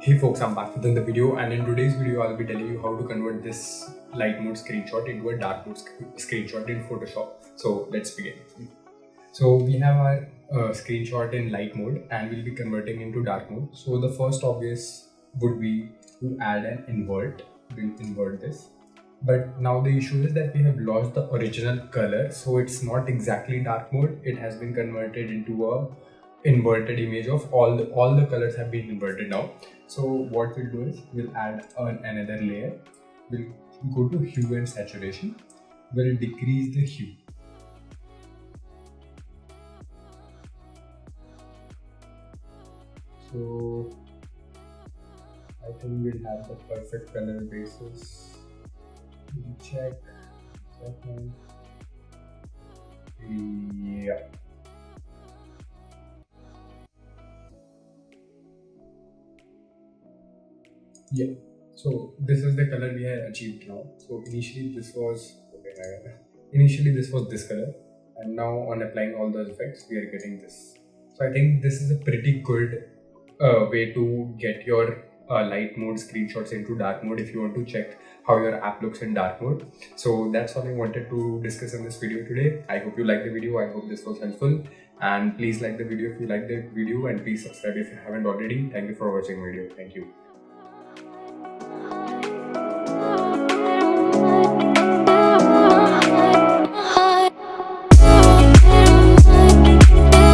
Hey folks, I'm back with another video, and in today's video I'll be telling you how to convert this light mode screenshot into a dark mode screenshot in Photoshop. So let's begin. So we have our screenshot in light mode and we'll be converting into dark mode. So the first obvious would be to add an invert. We'll invert this. But now the issue is that we have lost the original color, so it's not exactly dark mode. It has been converted into a inverted image of all the colors have been inverted now. So what we'll do is we'll add another layer. We'll go to hue and saturation. We'll decrease the hue. So I think we'll have the perfect color basis. We'll check. Second. Yeah. Yeah. So this is the color we have achieved now. So initially this was this color, and now on applying all those effects, we are getting this. So I think this is a pretty good way to get your light mode screenshots into dark mode if you want to check how your app looks in dark mode. So that's all I wanted to discuss in this video today. I hope you liked the video. I hope this was helpful, and please like the video if you liked the video, and please subscribe if you haven't already. Thank you for watching the video. Thank you.